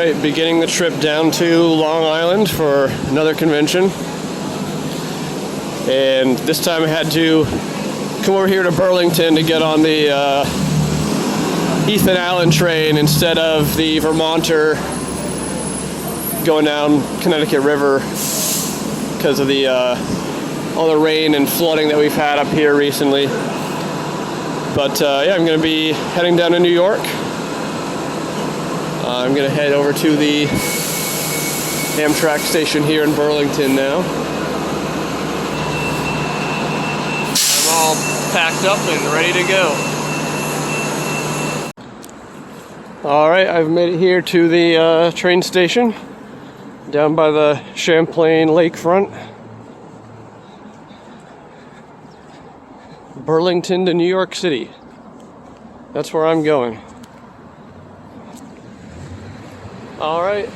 right, beginning the trip down to Long Island for another convention. And this time I had to come over here to Burlington to get on the Ethan Allen train instead of the Vermonter going down Connecticut River because of the all the rain and flooding that we've had up here recently. But yeah, I'm going to be heading down to New York. I'm going to head over to the Amtrak station here in Burlington now. I'm all packed up and ready to go. Alright, I've made it here to the train station down by the Champlain lakefront. Burlington to New York City. That's where I'm going. Alright.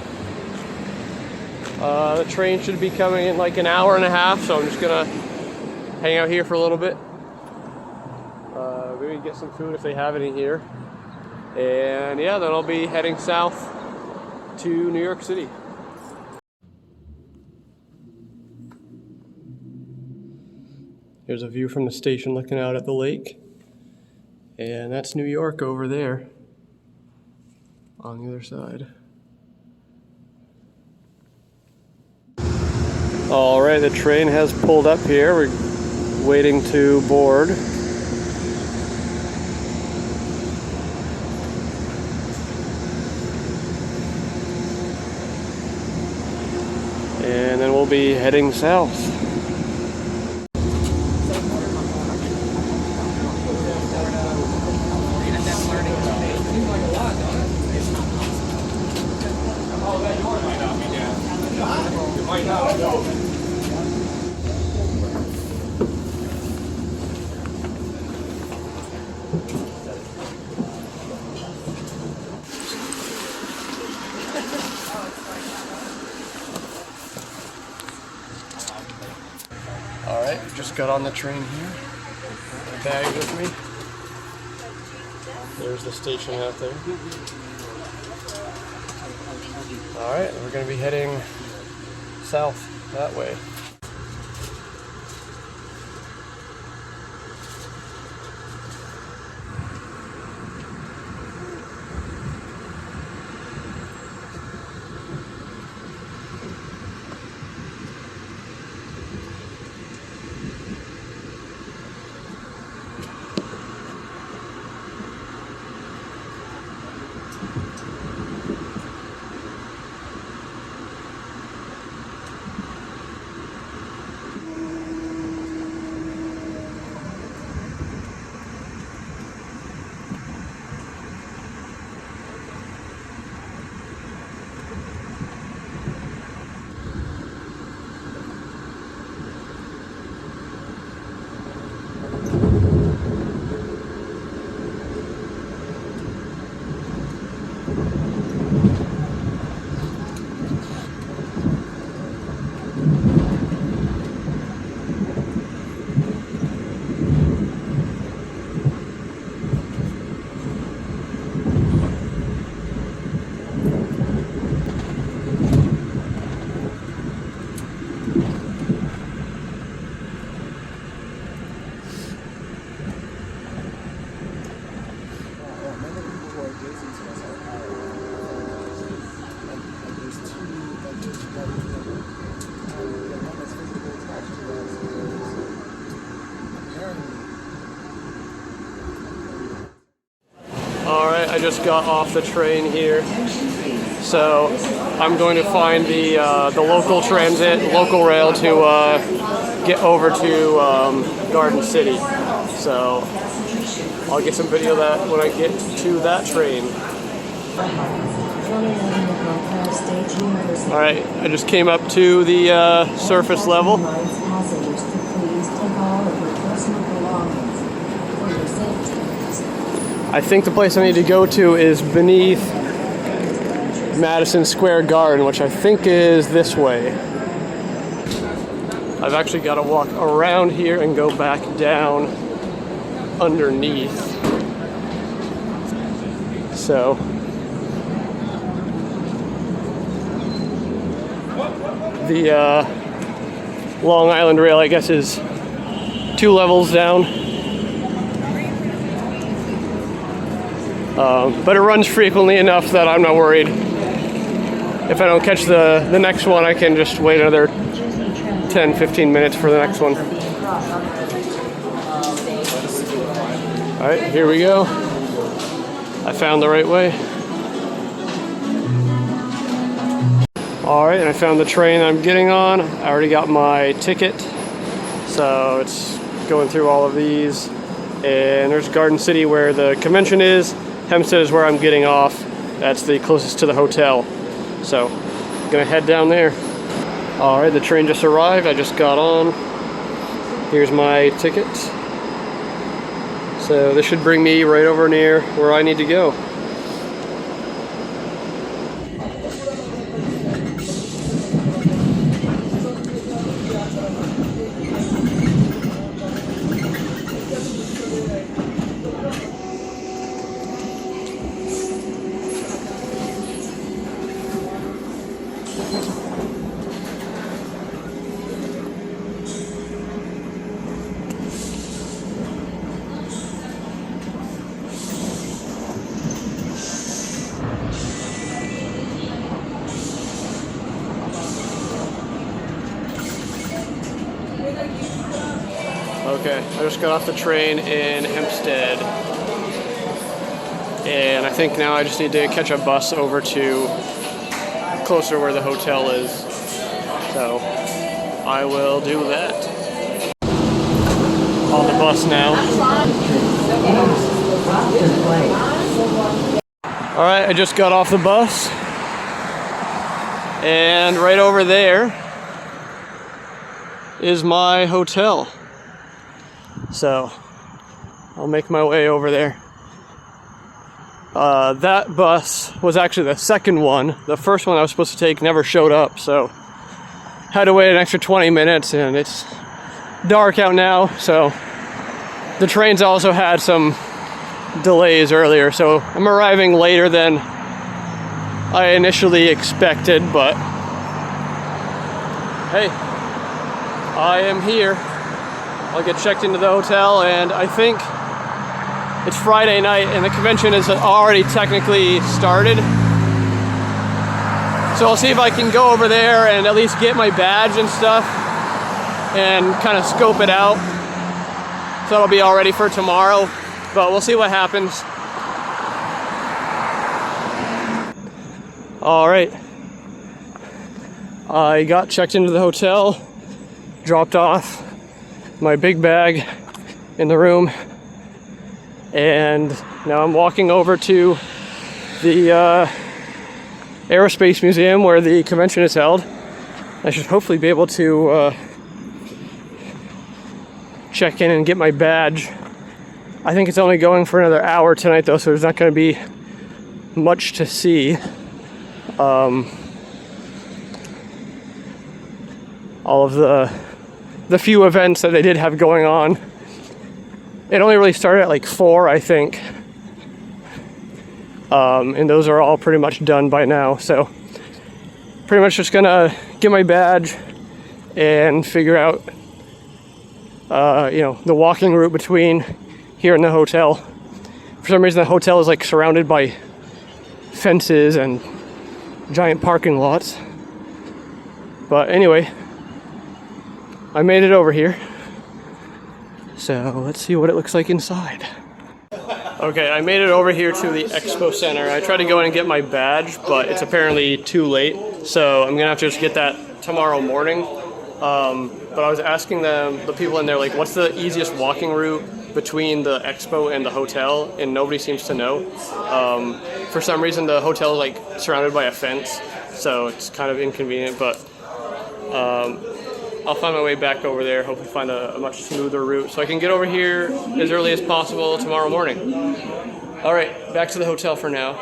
The train should be coming in like an hour and a half, so I'm just gonna hang out here for a little bit. Maybe get some food if they have any here. And yeah, then I'll be heading south to New York City. Here's a view from the station looking out at the lake. And that's New York over there on the other side. All right, the train has pulled up here. We're waiting to board. And then we'll be heading south. Alright, just got on the train here. My bag with me. There's the station out there. Alright, we're going to be heading south that way. Alright, I just got off the train here, so I'm going to find the local transit, local rail to get over to Garden City. So I'll get some video of that when I get to that train. Alright, I just came up to the surface level. I think the place I need to go to is beneath Madison Square Garden, which I think is this way. I've actually got to walk around here and go back down underneath. So The Long Island Rail, I guess, is 2 levels down. But it runs frequently enough that I'm not worried. If I don't catch the next one, I can just wait another 10-15 minutes for the next one. Alright, here we go. I found the right way. Alright, and I found the train I'm getting on. I already got my ticket. So it's going through all of these. And there's Garden City where the convention is. Hempstead is where I'm getting off. That's the closest to the hotel. So, I'm gonna head down there. Alright, the train just arrived. I just got on. Here's my ticket. So this should bring me right over near where I need to go. Okay, I just got off the train in Hempstead, and I think now I just need to catch a bus over to closer where the hotel is. So I will do that. On the bus now. Alright, I just got off the bus, and right over there is my hotel. So I'll make my way over there. That bus was actually the second one. The first one I was supposed to take never showed up, so had to wait an extra 20 minutes, and it's dark out now, so the trains also had some delays earlier, so I'm arriving later than I initially expected, but hey, I am here. I'll get checked into the hotel, and I think it's Friday night and the convention is already technically started. So I'll see if I can go over there and at least get my badge and stuff and kind of scope it out. So it'll be all ready for tomorrow, but we'll see what happens. All right. I got checked into the hotel, dropped off my big bag in the room, and now I'm walking over to the Aerospace Museum where the convention is held. I should hopefully be able to check in and get my badge. I think it's only going for another hour tonight though, so there's not going to be much to see. All of the few events that they did have going on. It only really started at like 4, I think. And those are all pretty much done by now. So pretty much just gonna get my badge and figure out, the walking route between here and the hotel. For some reason, the hotel is like surrounded by fences and giant parking lots. But anyway, I made it over here. So let's see what it looks like inside. Okay, I made it over here to the Expo Center. I tried to go in and get my badge, but it's apparently too late. So I'm gonna have to just get that tomorrow morning. But I was asking the people in there, like, what's the easiest walking route between the Expo and the hotel? And nobody seems to know. For some reason, the hotel is like surrounded by a fence, so it's kind of inconvenient, but I'll find my way back over there, hopefully find a much smoother route so I can get over here as early as possible tomorrow morning. All right, back to the hotel for now.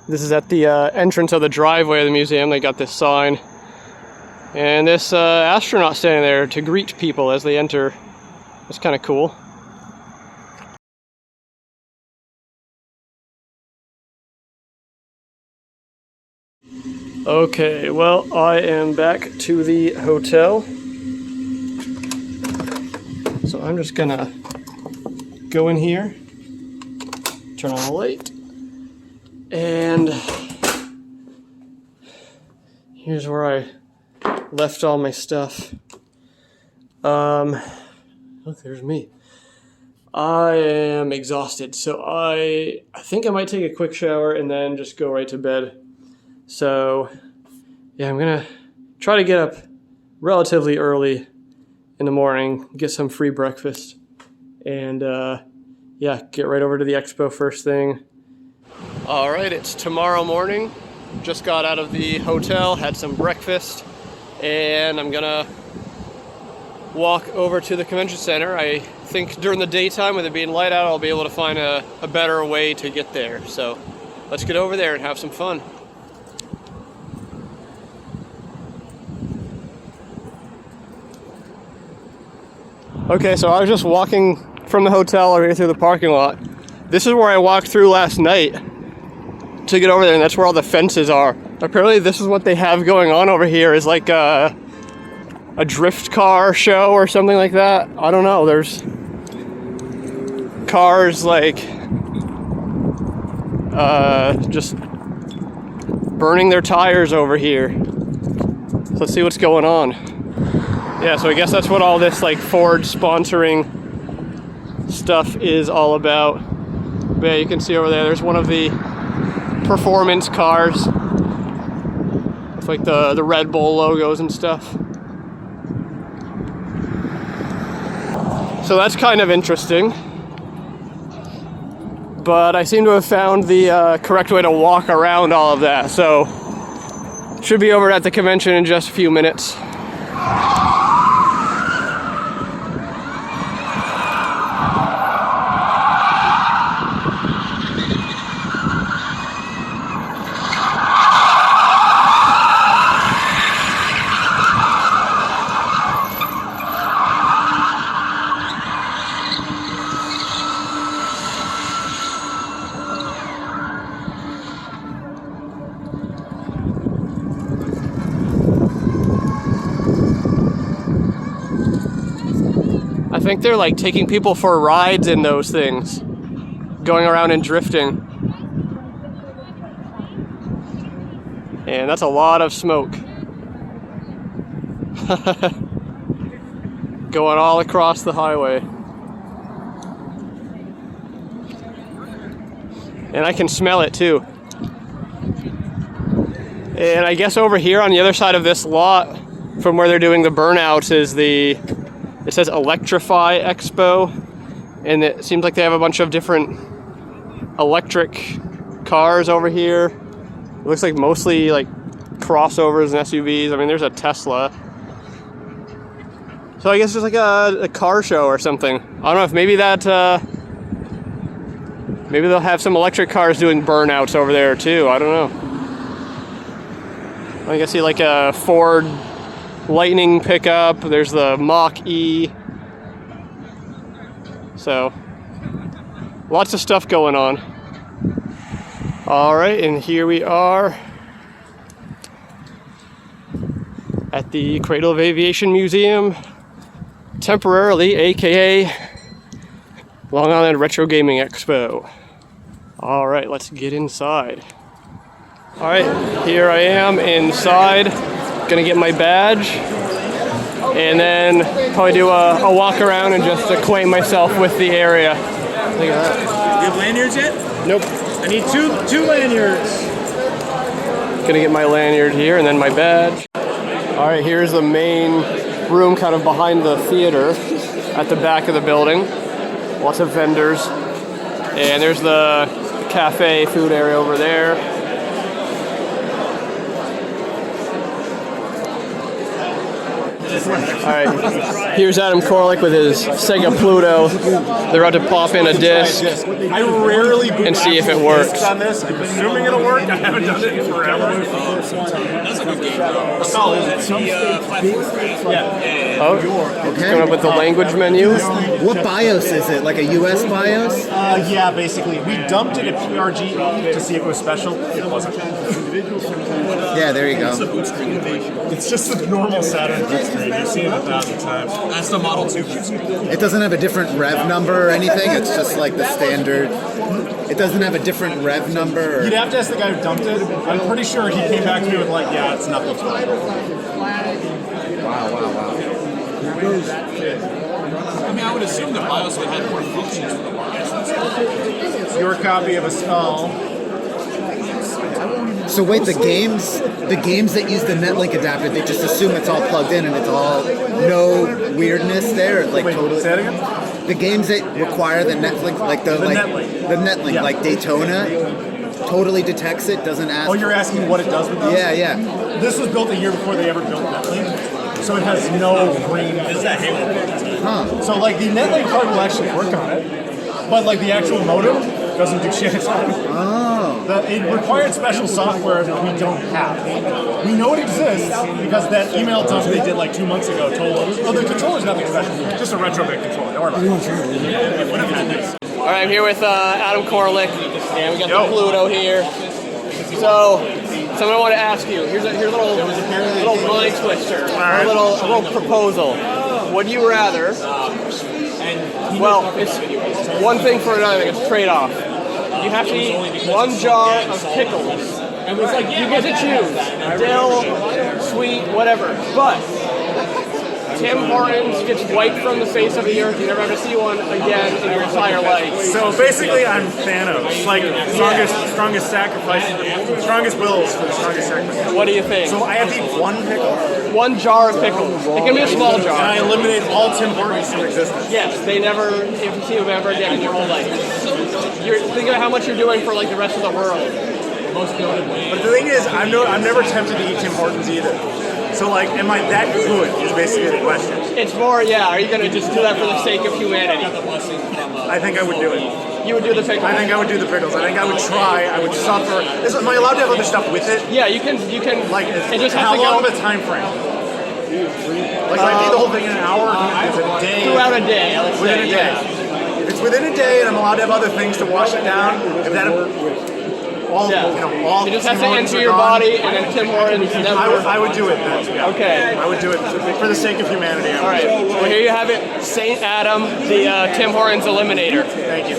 This is at the entrance of the driveway of the museum. They got this sign And this astronaut standing there to greet people as they enter. That's kind of cool. Okay, well, I am back to the hotel. So I'm just gonna go in here, turn on the light, and here's where I left all my stuff. Look, there's me. I am exhausted, so I think I might take a quick shower and then just go right to bed. So, yeah, I'm gonna try to get up relatively early in the morning, get some free breakfast, and yeah, get right over to the expo first thing. All right, it's tomorrow morning. Just got out of the hotel, had some breakfast, and I'm gonna walk over to the convention center. I think during the daytime, with it being light out, I'll be able to find a better way to get there. So let's get over there and have some fun. Okay, so I was just walking from the hotel over here through the parking lot. This is where I walked through last night to get over there, and that's where all the fences are. Apparently this is what they have going on over here, is like a drift car show or something like that. I don't know, there's cars like just burning their tires over here. So let's see what's going on. Yeah, so I guess that's what all this like Ford sponsoring stuff is all about. But yeah, you can see over there, there's one of the performance cars with like the Red Bull logos and stuff. So that's kind of interesting. But I seem to have found the correct way to walk around all of that. So should be over at the convention in just a few minutes. I think they're like taking people for rides in those things, going around and drifting. And that's a lot of smoke. Going all across the highway. And I can smell it too. And I guess over here on the other side of this lot, from where they're doing the burnouts, is it says Electrify Expo, and it seems like they have a bunch of different electric cars over here. It looks like mostly like crossovers and SUVs. I mean, there's a Tesla. So I guess it's like a car show or something. I don't know if maybe maybe they'll have some electric cars doing burnouts over there too. I don't know. I can see like a Ford Lightning pickup. There's the Mach-E. So lots of stuff going on. All right, and here we are at the Cradle of Aviation Museum, temporarily, aka Long Island Retro Gaming Expo. All right, let's get inside. All right, here I am inside. Gonna get my badge, and then probably do a walk around and just acquaint myself with the area. Look at that. You have lanyards yet? Nope. I need two lanyards. Gonna get my lanyard here and then my badge. All right, here's the main room kind of behind the theater at the back of the building. Lots of vendors. And there's the cafe food area over there. Alright, here's Adam Korlick with his Sega Pluto. They're about to pop in a disc I rarely and see if it works. on this. I'm assuming it'll work. I haven't done it in forever. Oh, coming up with the language menu. What BIOS is it? Like a US BIOS? Yeah, basically. We dumped it at PRG to see if it was special. It wasn't. Yeah, there you go. It's just a normal Saturn boot screen. You've seen it 1,000 times. That's the Model 2 boot screen. It doesn't have a different rev number or anything. It's just like the standard. It doesn't have a different rev number. Or... You'd have to ask the guy who dumped it. I'm pretty sure he came back to me with like, yeah, it's nothing special. Wow. I mean, I would assume the BIOS would have more functions for the BIOS. Your copy of a skull. So wait, the games that use the Netlink adapter, they just assume it's all plugged in and it's all no weirdness there. Like Wait, totally. say it again? The games that require the Netlink, like the Netlink, Yeah. like Daytona, totally detects it. Doesn't ask. Oh, you're asking what it does with those? Yeah. This was built a year before they ever built Netlink, so it has no green. Is that Huh. So like the Netlink card will actually work on it, but like the actual modem doesn't do shit. Oh. It required special software that we don't have. We know it exists because that email dump they did like 2 months ago told us, oh, the controller's nothing special, just a retrofit controller. Don't worry about it. All right, I'm here with Adam Korlick, and we got the Pluto here. So, something I want to ask you. Here's a little mind twister, a little proposal. Would you rather? Well, it's one thing for another. It's a trade-off. You have to eat one jar of pickles. You get to choose dill, sweet, whatever. But Tim Hortons gets wiped from the face of the earth. You never have to see one again in your entire life. So basically, I'm Thanos. Like strongest sacrifice, strongest wills for the strongest sacrifice. What do you think? So I have to eat one pickle, One jar of pickles. It can be a small and jar. I eliminate all Tim Hortons from existence. Yes, they never, if you see them ever again in your whole life. Think about how much you're doing for like the rest of the world. Most notably. But the thing is, I'm never tempted to eat Tim Hortons either. So like, am I that good? Is basically the question. It's more, yeah. Are you gonna just do that for the sake of humanity? I think I would do it. You would do the pickles. I think I would do the pickles. I think I would try. I would suffer. Am I allowed to have other stuff with it? Yeah, you can. Like, It just has how to long go of a time frame? Like, I need the whole thing in an hour. Is it a day? throughout a day. Let's Within say, a day. If it's within a day and I'm allowed to have other things to wash it down, if that all It just has to Tim Hortons enter are your gone, body, and then Tim Hortons never. I would do it then. Yeah. Okay. I would do it for the sake of humanity. All right. Well, here you have it, Saint Adam, the Tim Hortons Eliminator. Thank you.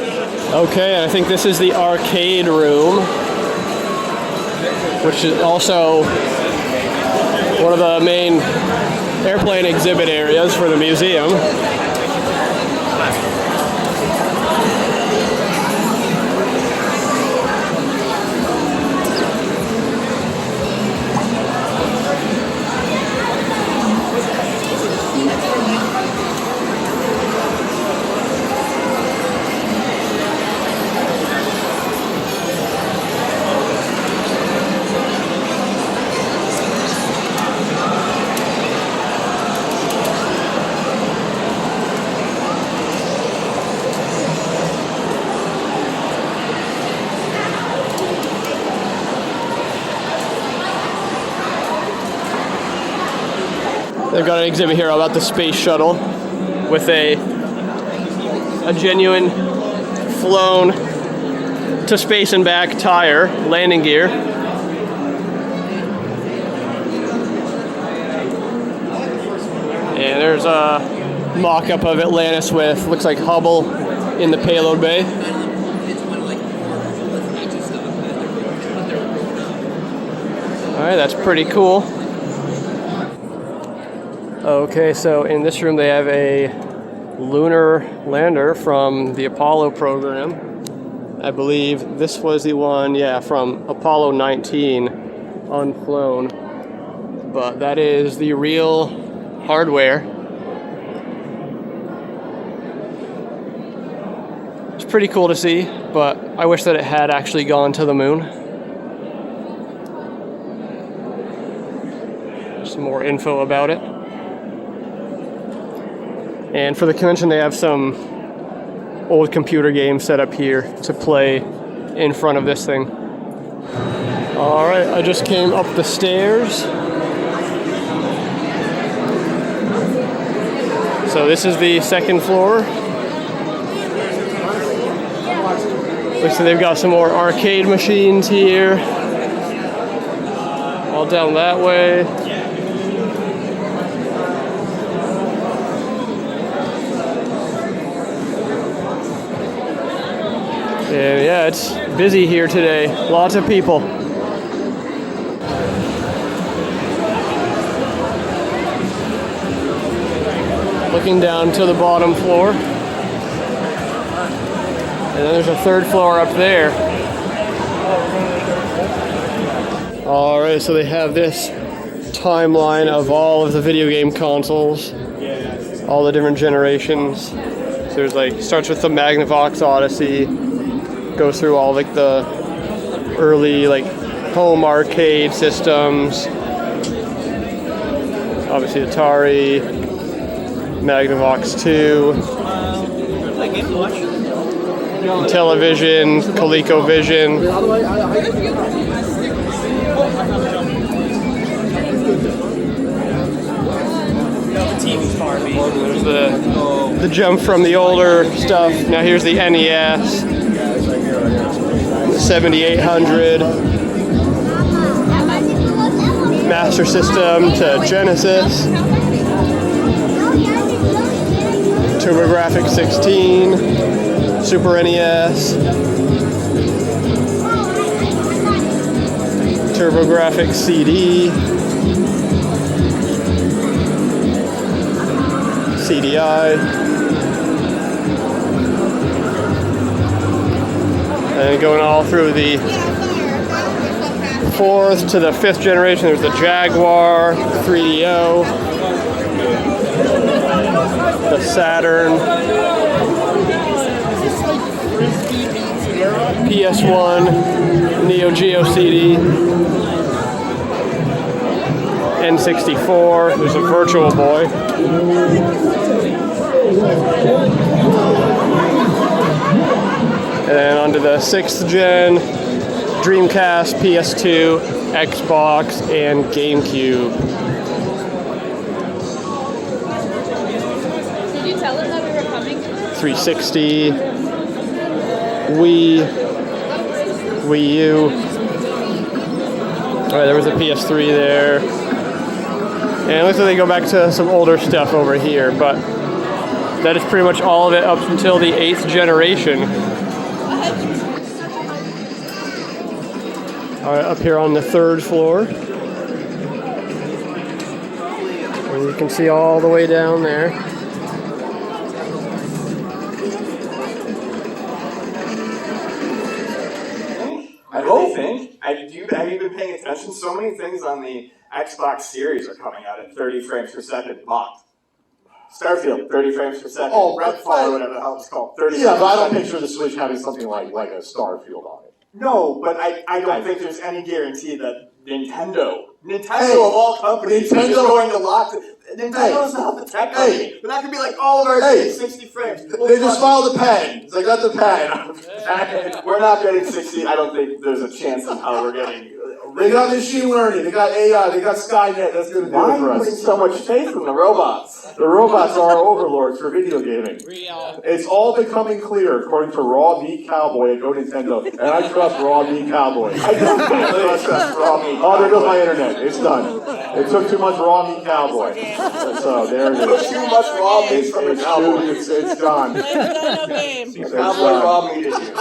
Okay, and I think this is the arcade room, which is also one of the main airplane exhibit areas for the museum. They've got an exhibit here about the space shuttle with a genuine flown to space and back tire landing gear. And there's a mock-up of Atlantis with, looks like Hubble in the payload bay. Alright, that's pretty cool. Okay, so in this room they have a lunar lander from the Apollo program. I believe this was the one, yeah, from Apollo 19, unflown. But that is the real hardware. It's pretty cool to see, but I wish that it had actually gone to the moon. Some more info about it. And for the convention, they have some old computer games set up here to play in front of this thing. All right, I just came up the stairs. So this is the second floor. Looks like they've got some more arcade machines here. All down that way. And yeah, it's busy here today. Lots of people. Looking down to the bottom floor. And then there's a third floor up there. All right, so they have this timeline of all of the video game consoles, all the different generations. So there's like, starts with the Magnavox Odyssey, goes through all like the early like home arcade systems, obviously Atari, Magnavox 2, Television, ColecoVision. There's the jump from the older stuff. Now here's the NES, 7800, Master System to Genesis, TurboGrafx 16, Super NES, TurboGrafx CD, CDI, and going all through the fourth to the fifth generation. There's the Jaguar, 3DO, the Saturn, PS1, Neo Geo CD, N64. There's a Virtual Boy. And then onto the 6th gen, Dreamcast, PS2, Xbox, and GameCube. Did you tell them that we were coming? 360, Wii U. Alright, there was a PS3 there. And it looks like they go back to some older stuff over here, but that is pretty much all of it up until the 8th generation. Alright, up here on the third floor. And you can see all the way down there. Have you been paying attention? So many things on the Xbox Series are coming out at 30 frames per second mocked. Starfield, 30 frames per second. Oh, Redfall, or whatever the hell it's called. 30 Yeah, frames but I per don't second. picture the Switch having something like a Starfield on it. No, but I don't think there's any guarantee that Nintendo of all companies, is just going to lock it. Nintendo doesn't have the tech on it. But that could be like all of our games, 60 frames. They just filed the patent. They got the patent. We're not getting 60. I don't think there's a chance on how we're getting. They got machine learning. They got AI. They got Skynet. That's going to do Why it for are you putting us. so much faith in the robots? The robots are our overlords for video gaming. It's all becoming clear, according to Raw V Cowboy at Go Nintendo. And I trust Raw V Cowboy. I don't trust Raw meat. Oh, there goes my internet. It's done. It took too much Raw V Cowboy. So there it is. Too much raw meat from a cowboy. It's done. Cowboy raw meat is you.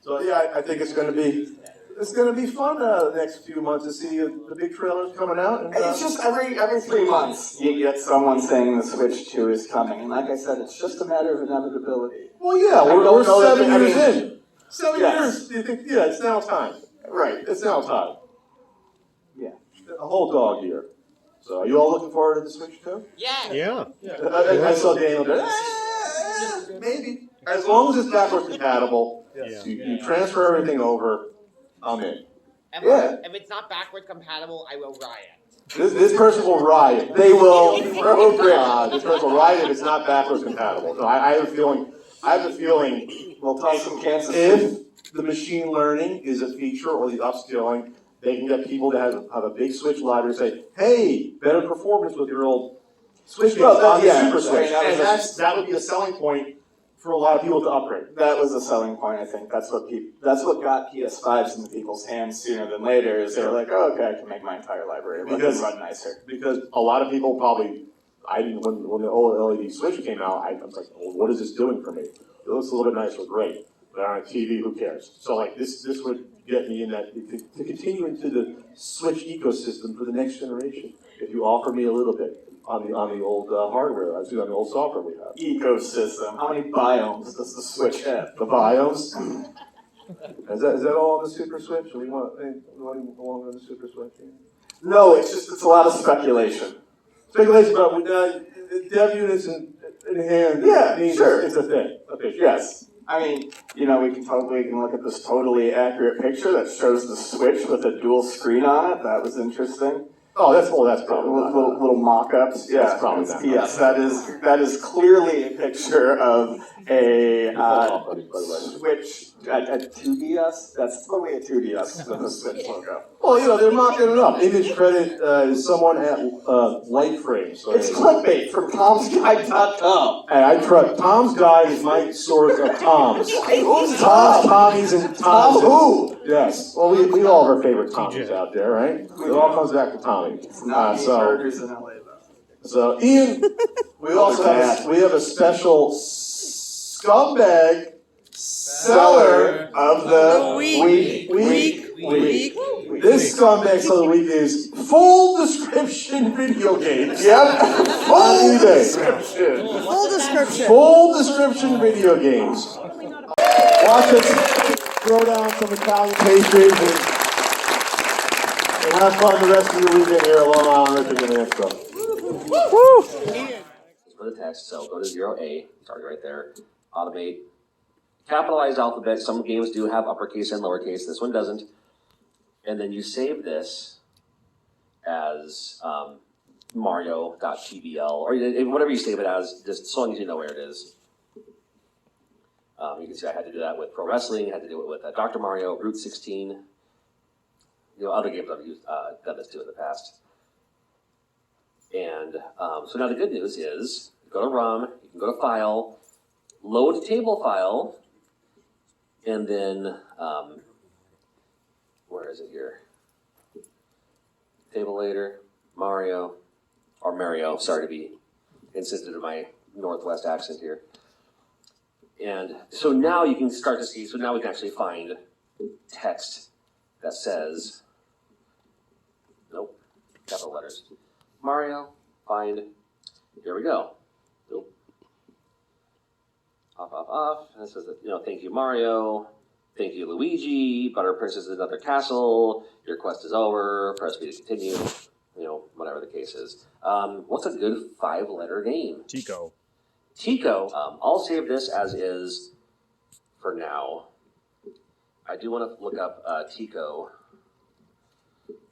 So yeah, I think it's going to be fun the next few months to see the big trailers coming out. And, It's just every 3 months you get someone saying the Switch 2 is coming, and like I said, it's just a matter of inevitability. well, yeah, I we're don't know that 7 they- I years mean, in. 7 yes. years. Do you think? Yeah, it's now time. Right. It's now time. Yeah. A whole dog year. So, are you all looking forward to the Switch 2? Yeah. I saw Daniel go, maybe. As long as it's backwards compatible, you transfer everything over, I'm in. If it's not backward compatible, I will riot. This person will riot. They will program. This person will riot if it's not backwards compatible. So I have a feeling. We'll talk some Kansas City. If the machine learning is a feature or the upskilling, they can get people to have a big Switch library say, hey, better performance with your old Switch games on the Super Switch. And that would be a selling point for a lot of people to upgrade. That was a selling point, I think. That's what got PS5s into people's hands sooner than later, is they were like, oh, okay, I can make my entire library look and run nicer. Because a lot of people probably, when the old LED Switch came out, I was like, well, what is this doing for me? It looks a little bit nicer, great. But on a TV, who cares? So like this would get me in that, to continue into the Switch ecosystem for the next generation. If you offer me a little bit on the old hardware, on the old software we have. Ecosystem. How many biomes does the Switch have? The BIOS. Is that all on the Super Switch? Do we want anything along on the Super Switch? No, it's a lot of speculation. Speculation about dev units in hand. Yeah, means sure. It's a thing. Okay, sure. Yes. I mean, we can look at this totally accurate picture that shows the Switch with a dual screen on it. That was interesting. Oh, that's probably not. Little mock-ups. Yeah, that's probably not. Yes, that is clearly a picture of a Switch at 2DS. That's totally a 2DS with a Switch logo. Well, they're mocking it up. Image credit is someone at Lightframe. So It's clickbait from Tom'sGuide.com. Hey, I trust. Tom's Guide is my source of Toms. Who's Toms, Tommies, and Tom Toms. who? Yes. Well, we all have our favorite Tommies out there, right? It all comes back to Tommy. Burgers in LA, though. So, Ian, we also have a special scumbag seller of the week. This scumbag seller of the week is full description video games. Yep. On eBay. Full description video games. Watch us throw down some Italian pastries and have fun the rest of your weekend here at Long Island Richard and Expo. For the text, so go to 0A, target right there, automate, capitalized alphabet. Some games do have uppercase and lowercase, this one doesn't. And then you save this as Mario.tbl, or whatever you save it as, just so long as you know where it is. You can see I had to do that with Pro Wrestling, I had to do it with Dr. Mario, Route 16. Other games I've used, done this too in the past. And so now the good news is, you go to ROM, you can go to File, load table file, and then, where is it here? Table later, Mario, sorry to be insistent of my Northwest accent here. And so now you can start to see, so now we can actually find text that says, nope, capital letters. Mario, find, here we go. Nope. Off. And it says that, thank you, Mario. Thank you, Luigi. Butter Princess is another castle. Your quest is over. Press B to continue. Whatever the case is. What's a good 5-letter name? Tico. I'll save this as is for now. I do want to look up Tico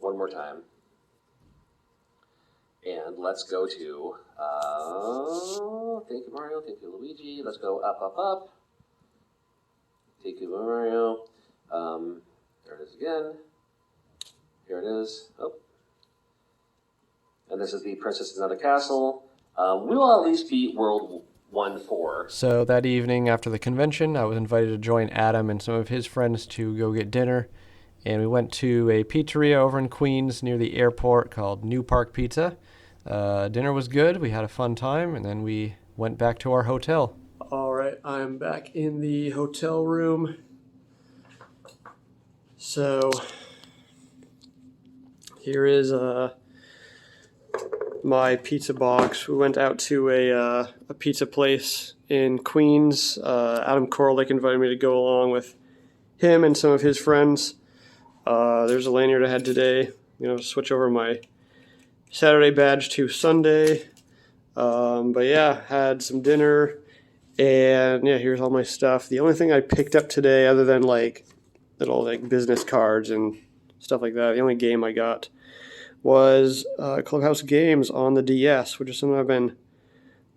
one more time. And let's go to, thank you, Mario. Thank you, Luigi. Let's go up. Thank you, Mario. There it is again. Here it is. Oh. And this is the Princess in Another Castle. We will at least beat World 1-4. So that evening after the convention, I was invited to join Adam and some of his friends to go get dinner. And we went to a pizzeria over in Queens near the airport called New Park Pizza. Dinner was good. We had a fun time, and then we went back to our hotel. All right, I'm back in the hotel room. So here is my pizza box. We went out to a pizza place in Queens. Adam Korlick invited me to go along with him and some of his friends. There's a lanyard I had today. Switch over my Saturday badge to Sunday. But yeah, had some dinner. And yeah, here's all my stuff. The only thing I picked up today, other than little business cards and stuff like that, the only game I got was Clubhouse Games on the DS, which is something I've been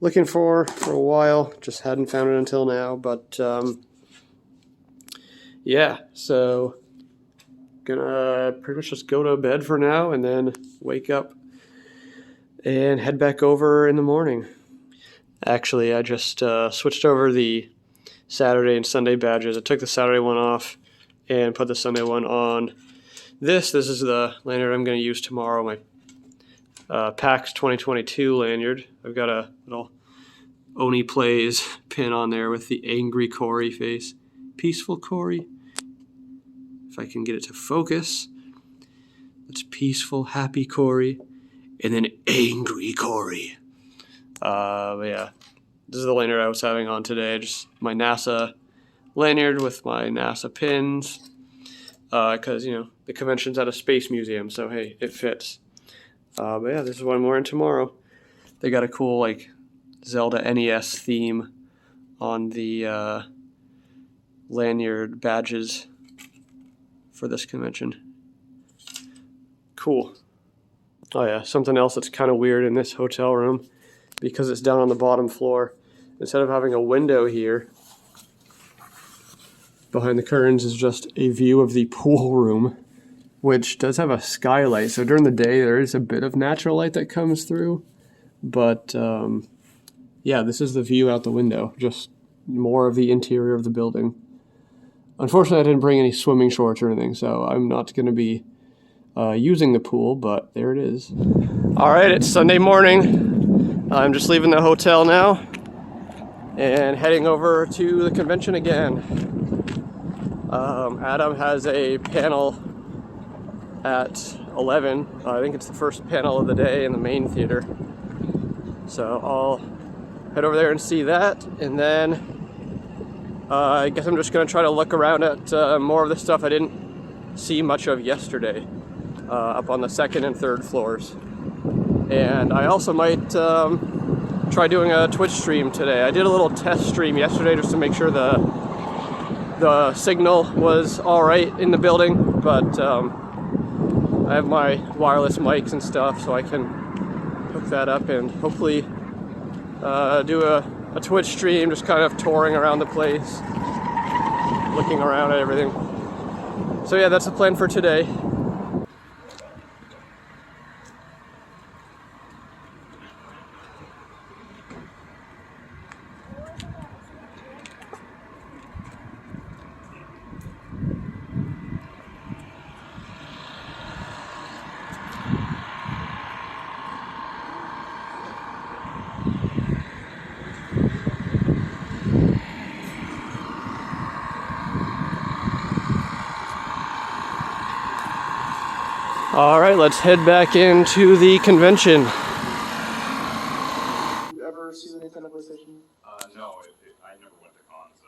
looking for a while. Just hadn't found it until now. But yeah, so gonna pretty much just go to bed for now and then wake up and head back over in the morning. Actually, I just switched over the Saturday and Sunday badges. I took the Saturday one off and put the Sunday one on. This is the lanyard I'm going to use tomorrow, my PAX 2022 lanyard. I've got a little Oni Plays pin on there with the angry Cory face. Peaceful Cory. If I can get it to focus. It's peaceful, happy Cory. And then angry Cory. But yeah, this is the lanyard I was having on today. Just my NASA lanyard with my NASA pins. Because, you know, the convention's at a space museum, so hey, it fits. But yeah, this is what I'm wearing tomorrow. They got a cool, like, Zelda NES theme on the lanyard badges for this convention. Cool. Oh yeah, something else that's kind of weird in this hotel room, because it's down on the bottom floor. Instead of having a window here, behind the curtains is just a view of the pool room, which does have a skylight. So during the day, there is a bit of natural light that comes through. But yeah, this is the view out the window, just more of the interior of the building. Unfortunately, I didn't bring any swimming shorts or anything, so I'm not going to be using the pool, but there it is. All right, it's Sunday morning. I'm just leaving the hotel now and heading over to the convention again. Adam has a panel at 11. I think it's the first panel of the day in the main theater. So I'll head over there and see that, and then I guess I'm just going to try to look around at more of the stuff I didn't see much of yesterday up on the second and third floors. And I also might try doing a Twitch stream today. I did a little test stream yesterday just to make sure the signal was all right in the building, but I have my wireless mics and stuff, so I can hook that up and hopefully do a Twitch stream, just kind of touring around the place, looking around at everything. So yeah, that's the plan for today. All right, let's head back into the convention. You ever see the Nintendo PlayStation? No, I never went to cons.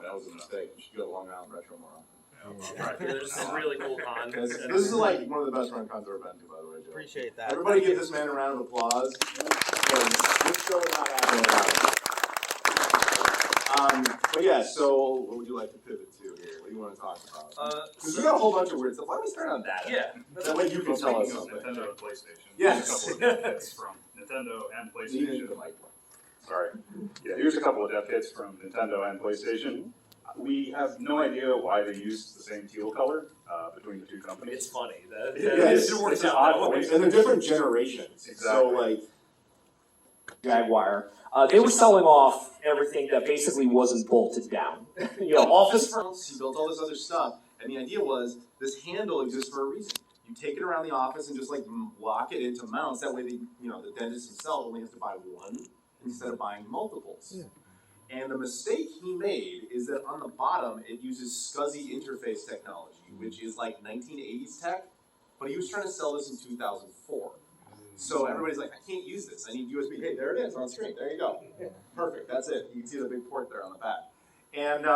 That was a mistake. You should go to Long Island Retro more often. There's some really cool cons. This is like one of the best run cons I've ever been to, by the way, Joe. Appreciate that. Everybody give this man a round of applause. This show would not happen without him. But yeah, so what would you like to pivot to here? What do you want to talk about? Because we got a whole bunch of weird stuff. Why don't we start on that? Yeah. That way you can tell us Speaking of something. Nintendo and PlayStation, Yes. here's a couple of dev kits from Nintendo and You need PlayStation. the mic. Sorry. Yeah, here's a couple of dev kits from Nintendo and PlayStation. We have no idea why they used the same teal color between the two companies. It's funny. It's works an out odd that way. one. And they're different generations. So Exactly. like, Jaguar. They were selling off everything that basically wasn't bolted down. Office He built all this other stuff, and the idea was this handle exists for a reason. You take it around the office and just like lock it into mounts. That way, the dentist himself only has to buy one instead of buying multiples. Yeah. And the mistake he made is that on the bottom it uses SCSI interface technology, which is like 1980s tech, but he was trying to sell this in 2004. So everybody's like, I can't use this. I need USB. Hey, there it is on screen. There you go. Perfect. That's it. You can see the big port there on the back. And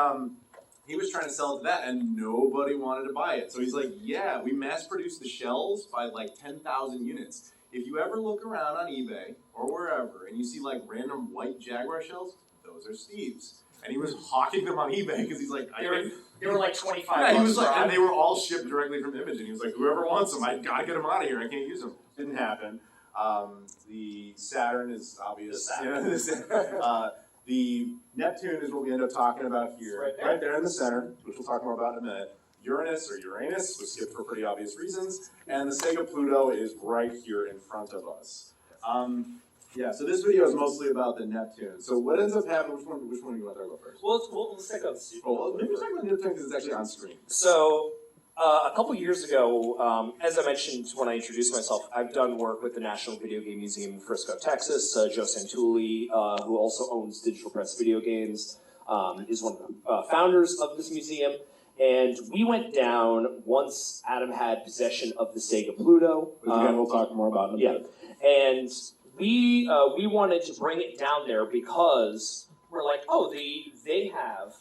he was trying to sell it to that, and nobody wanted to buy it. So he's like, yeah, we mass produced the shells by like 10,000 units. If you ever look around on eBay or wherever and you see like random white Jaguar shells, those are Steve's. And he was hawking them on eBay because he's like, They were like 25 Yeah, he bucks was like, for and they were all shipped directly from Image, and he was like, whoever wants them, I gotta get them out of here. I can't use them. Didn't happen. The Saturn is obvious. The Neptune is what we end up talking about here, right there in the center, which we'll talk more about in a minute. Uranus or Uranus was skipped for pretty obvious reasons, and the Sega Pluto is right here in front of us. Yeah, so this video is mostly about the Neptune. So what ends up happening? Which one do you want to talk about first? Well, let's take a Well, maybe talk about the Neptune because it's actually on screen. So, a couple years ago, as I mentioned when I introduced myself, I've done work with the National Video Game Museum in Frisco, Texas. Joe Santulli, who also owns Digital Press Video Games, is one of the founders of this museum. And we went down once Adam had possession of the Sega Pluto. Which again, we'll talk more about in a minute. And we wanted to bring it down there because we're like, oh, they have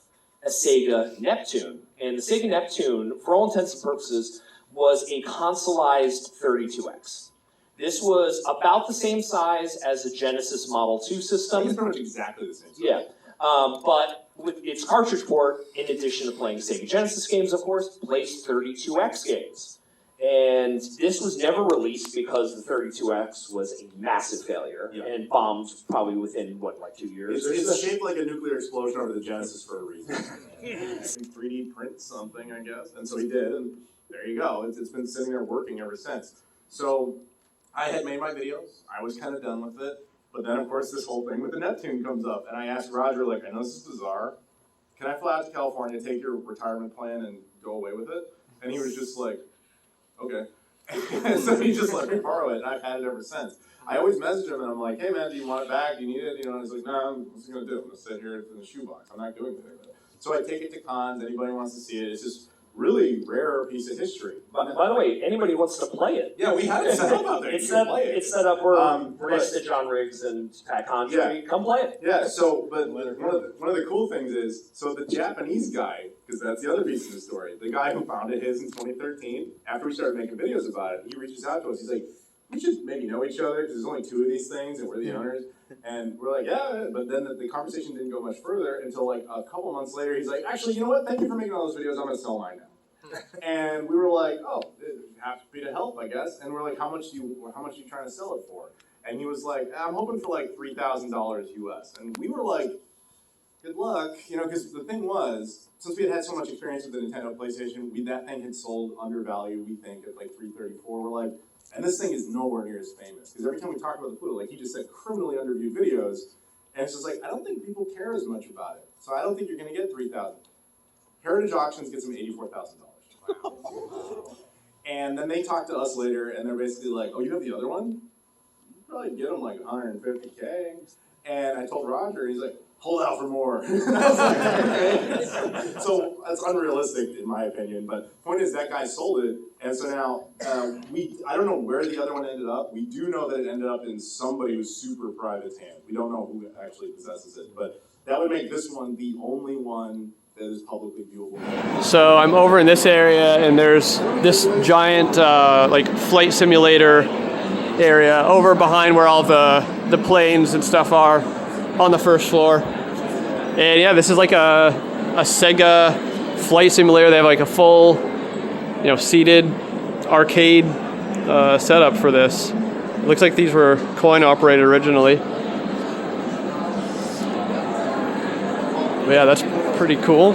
a Sega Neptune. And the Sega Neptune, for all intents and purposes, was a consoleized 32X. This was about the same size as the Genesis Model 2 system. It's pretty much exactly the same. Yeah, but with its cartridge port, in addition to playing Sega Genesis games, of course, plays 32X games. And this was never released because the 32X was a massive failure and bombed probably within, 2 years? It's shaped like a nuclear explosion over the Genesis for a reason. 3D print something, I guess. And so he did, and there you go. It's been sitting there working ever since. So I had made my videos. I was kind of done with it. But then, of course, this whole thing with the Neptune comes up. And I asked Roger, I know this is bizarre. Can I fly out to California, take your retirement plan, and go away with it? And he was just like, okay. So he just let me borrow it, and I've had it ever since. I always message him, and I'm like, hey, man, do you want it back? Do you need it? And he's like, no, what's he going to do? I'm going to sit here in the shoebox. I'm not doing anything with it. So I take it to cons. Anybody wants to see it. It's just really rare piece of history. By the way, anybody wants to play it. Yeah, we have it set up out there. It's set up where next to John Riggs and Pat Contry. Yeah. Come play it. Yeah, so, but one of the cool things is, so the Japanese guy, because that's the other piece of the story, the guy who founded his in 2013, after we started making videos about it, he reaches out to us, he's like, we should maybe know each other, because there's only 2 of these things, and we're the owners, and we're like, yeah, but then the conversation didn't go much further until a couple months later, he's like, actually, you know what, thank you for making all those videos, I'm going to sell mine now. And we were like, oh, happy to help, I guess. And we're like, how much you trying to sell it for? And he was like, I'm hoping for $3,000 US. And we were like, good luck, because the thing was, since we had so much experience with the Nintendo PlayStation, that thing had sold undervalued, we think, at $334. We're like, and this thing is nowhere near as famous. Because every time we talk about the Pluto, he just said criminally underviewed videos. And it's just I don't think people care as much about it. So I don't think you're going to get $3,000. Heritage Auctions gets them $84,000. And then they talk to us later, and they're basically like, oh, you have the other one? You could probably get them $150K. And I told Roger, he's like, hold out for more. And I was like, okay. So that's unrealistic in my opinion, but the point is that guy sold it, and so now I don't know where the other one ended up. We do know that it ended up in somebody who's super private's hand. We don't know who actually possesses it, but that would make this one the only one that is publicly viewable. So I'm over in this area, and there's this giant flight simulator area over behind where all the planes and stuff are on the first floor. And yeah, this is a Sega flight simulator. They have a full, seated arcade setup for this. It looks like these were coin operated originally. But yeah, that's pretty cool.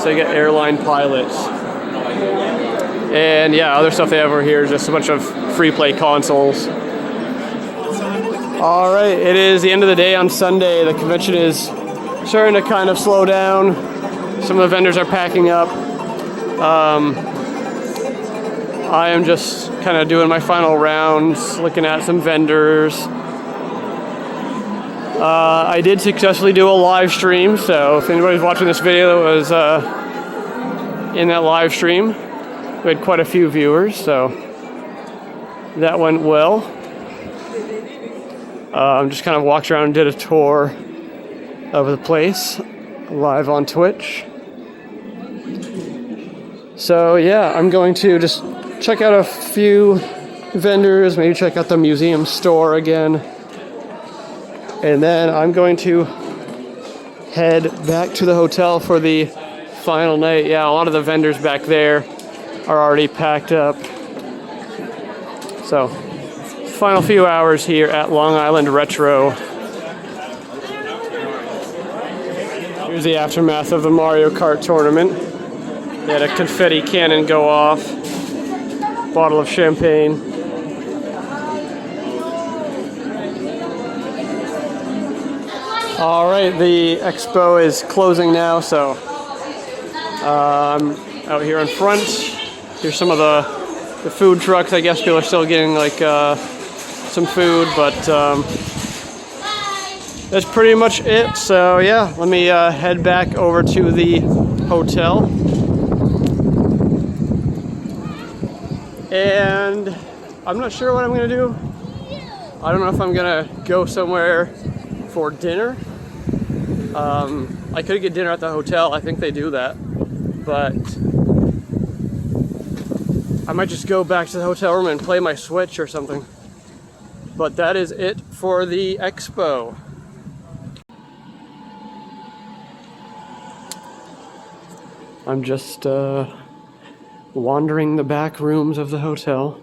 Sega airline pilots. And yeah, other stuff they have over here is just a bunch of free play consoles. All right, it is the end of the day on Sunday. The convention is starting to kind of slow down. Some of the vendors are packing up. I am just kind of doing my final rounds, looking at some vendors. I did successfully do a live stream, so if anybody's watching this video that was in that live stream, we had quite a few viewers, so that went well. Just kind of walked around and did a tour of the place, live on Twitch. So yeah, I'm going to just check out a few vendors, maybe check out the museum store again. And then I'm going to head back to the hotel for the final night. Yeah, a lot of the vendors back there are already packed up. So, final few hours here at Long Island Retro. Here's the aftermath of the Mario Kart tournament. They had a confetti cannon go off, bottle of champagne. All right, the expo is closing now, so I'm out here in front. Here's some of the food trucks. I guess people are still getting like some food, but that's pretty much it. So yeah, let me head back over to the hotel. And I'm not sure what I'm gonna do. I don't know if I'm gonna go somewhere for dinner. I could get dinner at the hotel. I think they do that. But I might just go back to the hotel room and play my Switch or something. But that is it for the expo. I'm just wandering the back rooms of the hotel,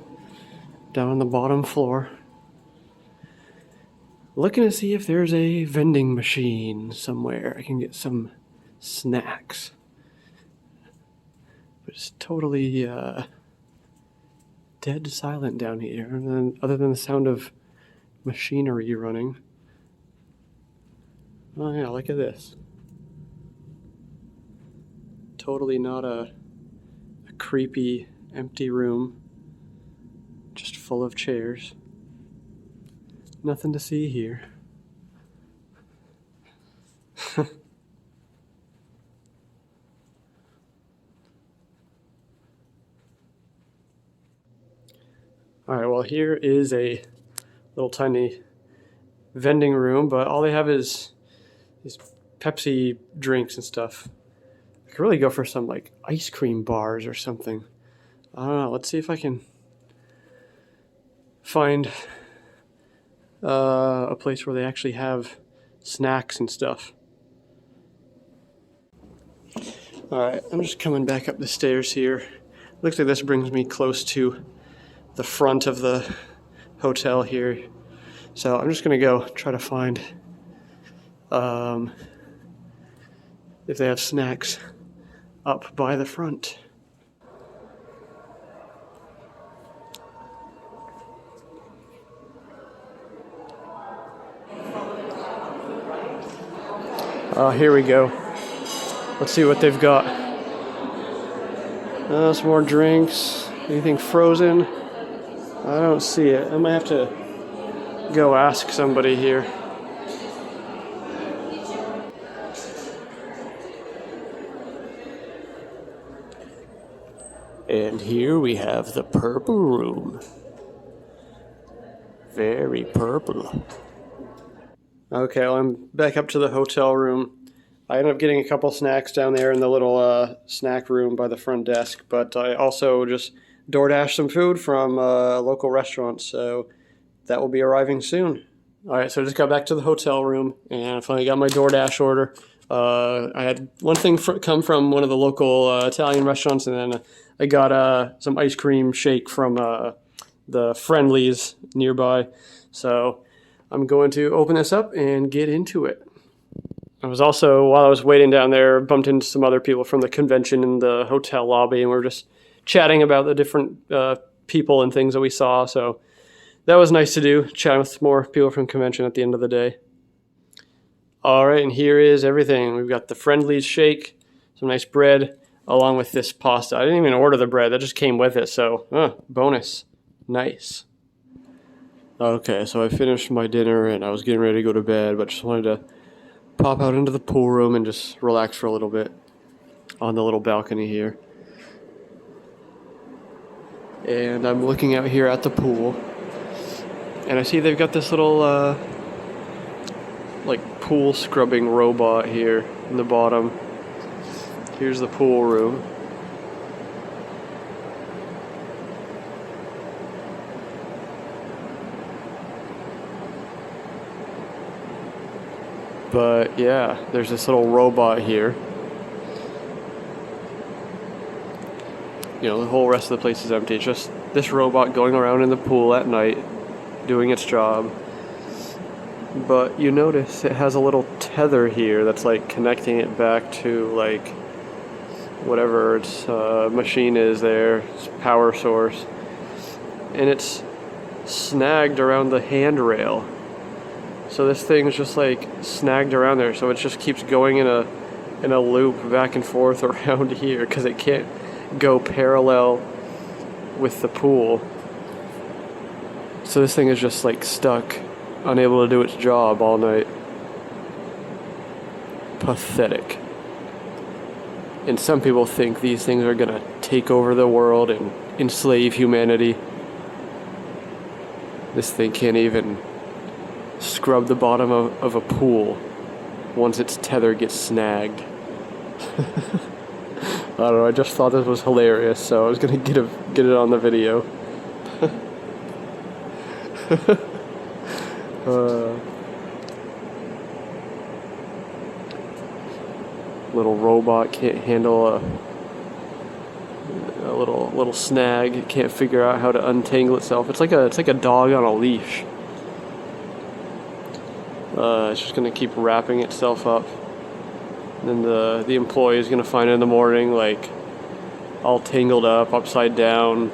down on the bottom floor, looking to see if there's a vending machine somewhere I can get some snacks. But it's totally dead silent down here, and other than the sound of machinery running. Oh yeah, look at this. Totally not a creepy, empty room, just full of chairs. Nothing to see here. Alright, well here is a little tiny vending room, but all they have is these Pepsi drinks and stuff. I could really go for some like ice cream bars or something. I don't know, let's see if I can find a place where they actually have snacks and stuff. Alright, I'm just coming back up the stairs here. Looks like this brings me close to the front of the hotel here. So I'm just gonna go try to find if they have snacks up by the front. Here we go. Let's see what they've got. Some more drinks. Anything frozen? I don't see it. I might have to go ask somebody here. And here we have the purple room. Very purple. Okay, well, I'm back up to the hotel room. I ended up getting a couple snacks down there in the little snack room by the front desk, but I also just DoorDashed some food from local restaurants, so that will be arriving soon. Alright, so I just got back to the hotel room, and I finally got my DoorDash order. I had one thing come from one of the local Italian restaurants, and then I got some ice cream shake from the Friendlies nearby. So I'm going to open this up and get into it. I was also, while I was waiting down there, bumped into some other people from the convention in the hotel lobby, and we were just chatting about the different people and things that we saw. So that was nice to do, chatting with more people from convention at the end of the day. All right, and here is everything. We've got the Friendlies shake, some nice bread, along with this pasta. I didn't even order the bread. That just came with it, so bonus. Nice. Okay, so I finished my dinner, and I was getting ready to go to bed, but just wanted to pop out into the pool room and just relax for a little bit on the little balcony here. And I'm looking out here at the pool, and I see they've got this little like pool scrubbing robot here in the bottom. Here's the pool room. But yeah, there's this little robot here. You know, the whole rest of the place is empty. It's just this robot going around in the pool at night, doing its job. But you notice it has a little tether here that's like connecting it back to like whatever its machine is there, its power source. And it's snagged around the handrail. So this thing's just like snagged around there, so it just keeps going in a loop back and forth around here because it can't go parallel with the pool. So this thing is just like stuck, unable to do its job all night. Pathetic. And some people think these things are gonna take over the world and enslave humanity. This thing can't even scrub the bottom of a pool once its tether gets snagged. I don't know, I just thought this was hilarious, so I was gonna get it on the video. Little robot can't handle a little snag. It can't figure out how to untangle itself. It's like a dog on a leash. It's just gonna keep wrapping itself up. And then the employee is gonna find it in the morning, like all tangled up, upside down.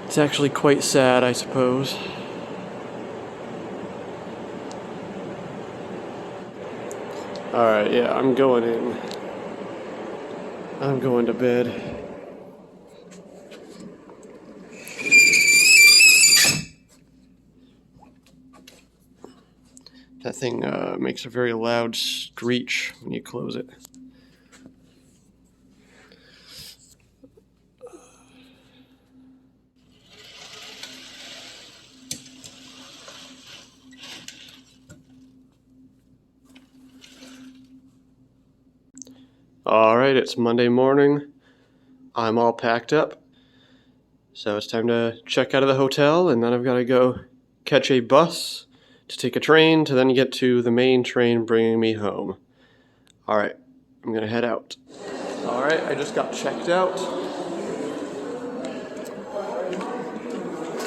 It's actually quite sad, I suppose. Alright, yeah, I'm going in. I'm going to bed. That thing makes a very loud screech when you close it. Alright, it's Monday morning. I'm all packed up. So it's time to check out of the hotel, and then I've got to go catch a bus to take a train to then get to the main train bringing me home. Alright, I'm gonna head out. Alright, I just got checked out.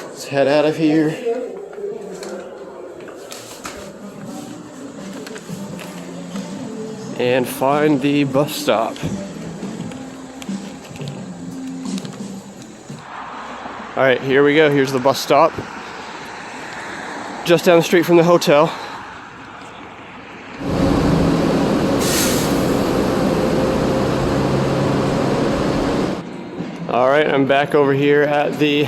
Let's head out of here. And find the bus stop. Alright, here we go. Here's the bus stop. Just down the street from the hotel. Alright, I'm back over here at the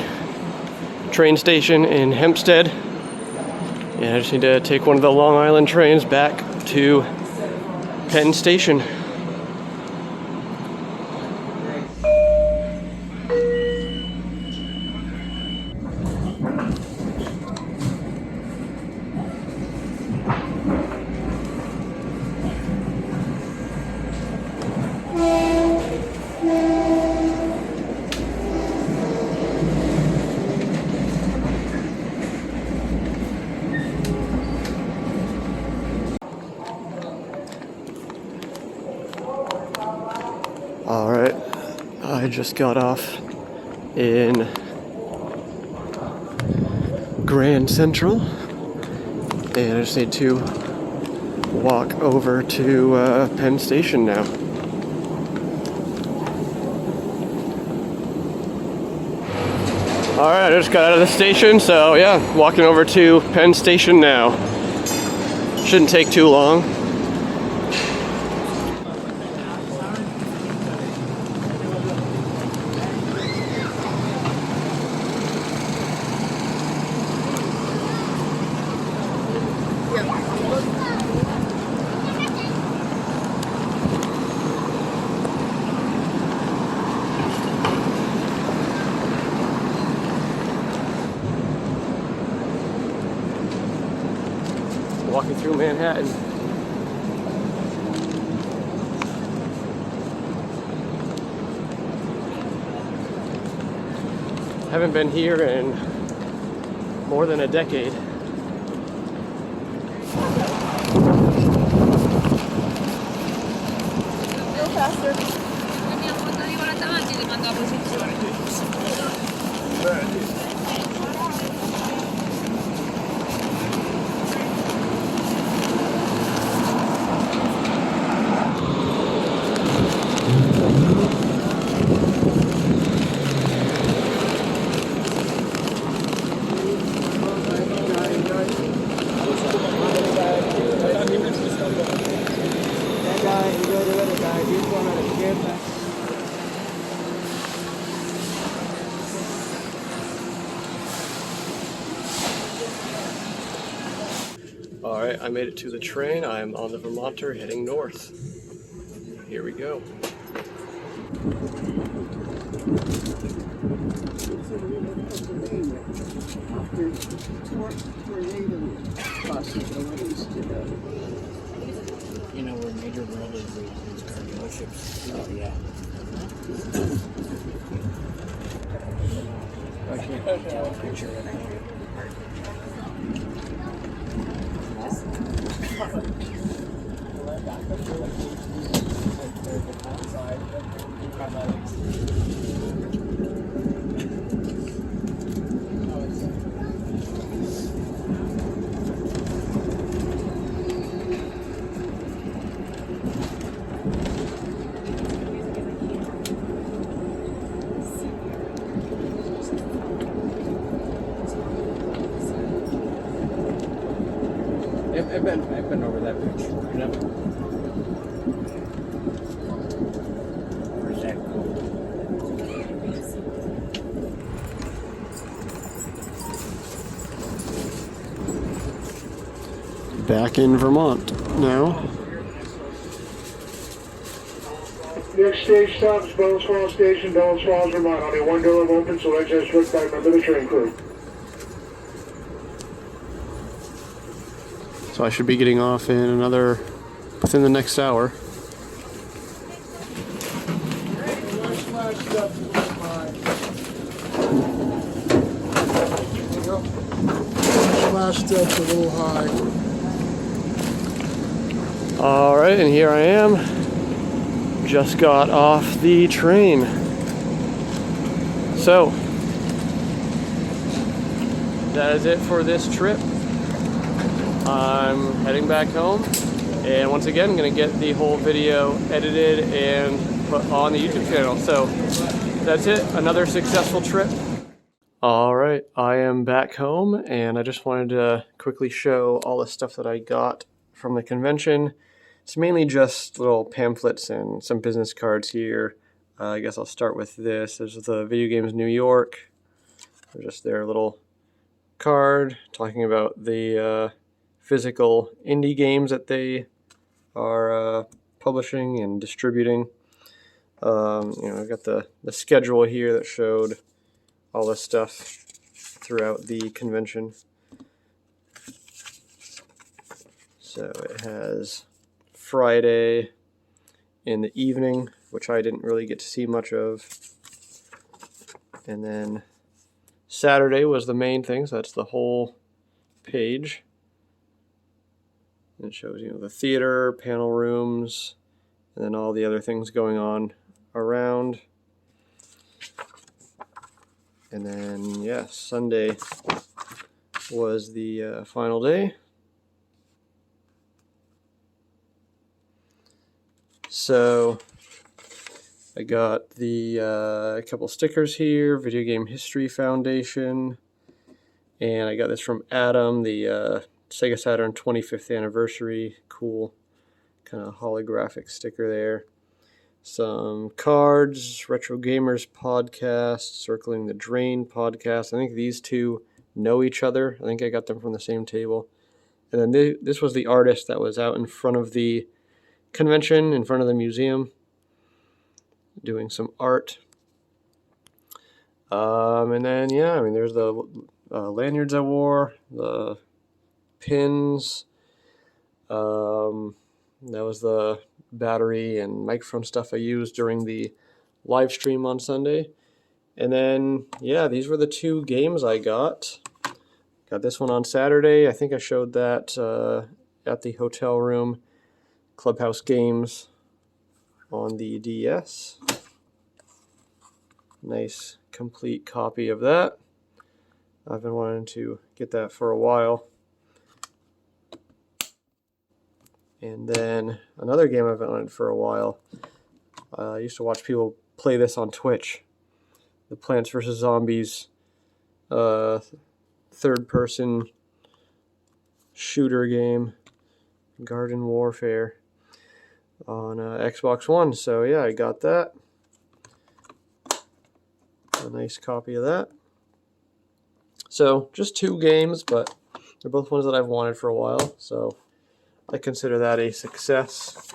train station in Hempstead. And I just need to take one of the Long Island trains back to Penn Station. Alright, I just got off in Grand Central, and I just need to walk over to Penn Station now. Alright, I just got out of the station, so yeah, walking over to Penn Station now. Shouldn't take too long. Walking through Manhattan. Haven't been here in more than a decade. All right, I made it to the train. I'm on the Vermonter heading north. Here we go. You know where Major World is, these car dealerships. Oh, yeah. I can't tell a picture of it. I've been over that bridge. Yep. Where's that go? Back in Vermont now. Next stage stop is Bones Falls Station, Bones Falls, Vermont. Only one door open, so exit strict by member of the train crew. So I should be getting off in within the next hour. Last step's a little high. All right, and here I am. Just got off the train. So, that is it for this trip. I'm heading back home, and once again, I'm going to get the whole video edited and put on the YouTube channel. So, that's it. Another successful trip. All right, I am back home, and I just wanted to quickly show all the stuff that I got from the convention. It's mainly just little pamphlets and some business cards here. I guess I'll start with this. There's the Video Games New York. There's just their little card talking about the physical indie games that they are publishing and distributing. I've got the schedule here that showed all this stuff throughout the convention. So it has Friday in the evening, which I didn't really get to see much of. And then Saturday was the main thing, so that's the whole page. And it shows, the theater, panel rooms, and then all the other things going on around. And then, yeah, Sunday was the final day. So I got a couple stickers here, Video Game History Foundation, and I got this from Adam, the Sega Saturn 25th anniversary, cool kind of holographic sticker there. Some cards, Retro Gamers podcast, Circling the Drain podcast. I think these two know each other. I think I got them from the same table. And then this was the artist that was out in front of the convention, in front of the museum, doing some art. And then, yeah, there's the lanyards I wore, the pins. That was the battery and microphone stuff I used during the live stream on Sunday. And then, yeah, these were the two games I got. Got this one on Saturday. I think I showed that at the hotel room. Clubhouse Games on the DS. Nice complete copy of that. I've been wanting to get that for a while. And then another game I've wanted for a while. I used to watch people play this on Twitch. The Plants vs. Zombies third-person shooter game, Garden Warfare, on Xbox One. So yeah, I got that. A nice copy of that. So just two games, but They're both ones that I've wanted for a while, so I consider that a success.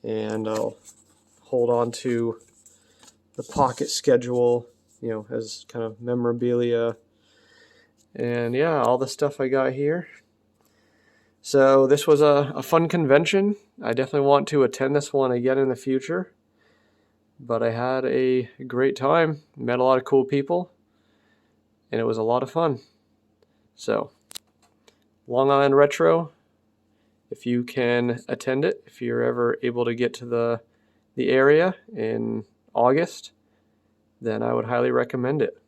And I'll hold on to the pocket schedule, you know, as kind of memorabilia. And yeah, all the stuff I got here. So this was a fun convention. I definitely want to attend this one again in the future. But I had a great time, met a lot of cool people, and it was a lot of fun. So, Long Island Retro, if you can attend it, if you're ever able to get to the area in August, then I would highly recommend it.